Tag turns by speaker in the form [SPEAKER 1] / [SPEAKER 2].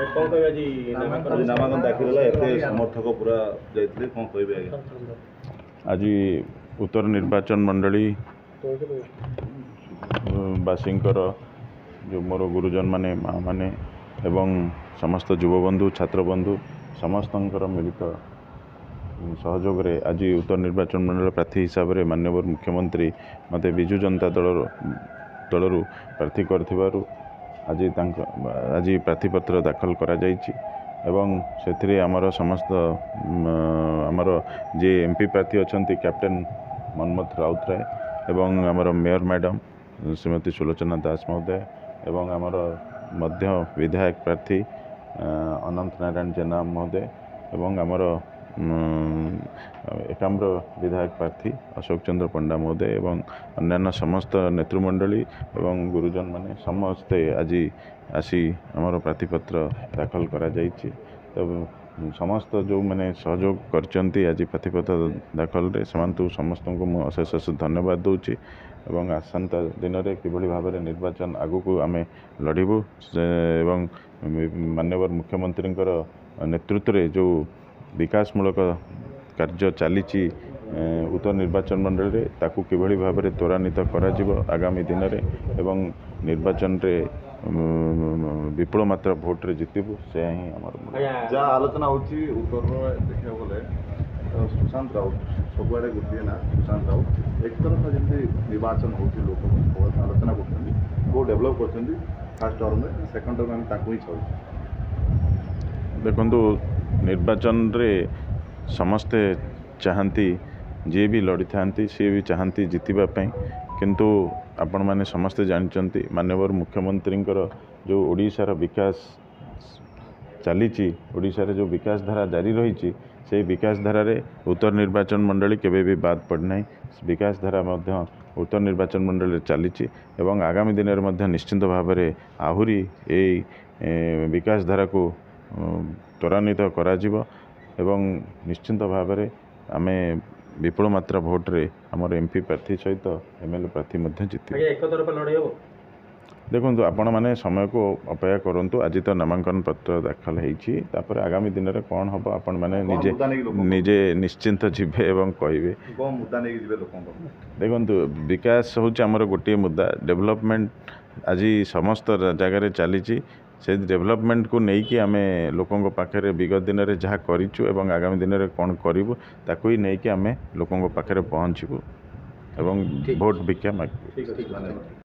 [SPEAKER 1] कौन कहे आज नामांकन दाखिल है एते समर्थक पूरा जाइतले कौन कहबे आगे
[SPEAKER 2] आज उत्तर निर्वाचन मंडली बासींकर जो मोर गुरुजन माने माँ माने एवं समस्त युवबंधु छात्रबंधु समस्तंकर मिलित सहयोग रे आज उत्तर निर्वाचन मंडल प्रार्थी हिसाब से माननीय मुख्यमंत्री मते विजु जनता दलरू प्रार्थी करथिबारु आज प्रार्थीपत्र दाखल करा जायछि एवं से आमर समस्त आमर जे एमपी प्रार्थी अछंती कैप्टेन मनमथ राउतराय एवं आमर मेयर मैडम श्रीमती सुलोचना दास महोदय एवं आमर मध्य विधायक प्रार्थी अनंत नारायण जेना महोदय एवं आमर एकाम्र विधायक प्रार्थी अशोक चंद्र पंडा महोदय एवं अन्यान्य समस्त नेतृमंडली एवं गुरुजन माने समस्ते आज आसी आमर प्रार्थीपत्र दाखल करा जायछि। तो समस्त जो मैंने सहयोग करचंती आज प्रार्थीपत्र दाखल रे समांतु समस्त को मु अशेष अशेष धन्यवाद दूची एवं आसंता दिन में किभली भाव में निर्वाचन आगु को आम लड़बू एवं माननीय मुख्यमंत्री नेतृत्व रे जो विकासमूलक कार्य चली उत्तर निर्वाचन मंडल रे ताकू किभली भाव में त्वरान्वित करा आगामी दिन में एवं निर्वाचन रे विपुल मात्रा भोट रे जितबू से ही आमर
[SPEAKER 1] जहाँ आलोचना होची उत्तर देखा गले सुशांत राउत सबुआड़े गोटे ना सुशांत राउत एक तरफ जमी निर्वाचन होती लोक बहुत आलोचना कर डेभलप कर फास्ट टर्म में सेकंड टर्म में ही छाऊ
[SPEAKER 2] देखु निर्वाचन रे समस्ते चाहती जी भी लड़ी था सी भी चाहती जितवाई किंतु आपण मैंने समस्ते जानते माननीय मुख्यमंत्री जो ओडिशार विकास चली ओडिशार जो विकास धारा जारी रही से विकास धारा रे उत्तर निर्वाचन मंडली केबे भी बाद पड़ना विकास धारा मध्य उत्तर निर्वाचन मंडल चली एवं आगामी दिन में निश्चिंत भाव में आहुरी विकास धारा को त्वरान्वित करा एवं निश्चिंत भाव में आम विपुल मात्रा भोट रे आमर एमपी प्रार्थी सहित एमएलए प्रार्थी जीत देखो आपण मैंने समय को अपेक्षा करूँ आज तो नामांकन पत्र दाखल होपर आगामी दिन में कौन हम आपण मैंने निजे निश्चिंत जीवे एवं कहे देखो विकास हूँ आमर गोटे मुद्दा डेवलपमेंट आज समस्त जगार चली से डेवलपमेंट को लेकिन आम लोकों पाखे विगत दिन में जहाँ करूँ एवं आगामी दिन में कौन करूँ ताकू ही नहीं आम लोकों पाखे पहुँचबू एवं भोट भिक्षा मांगू।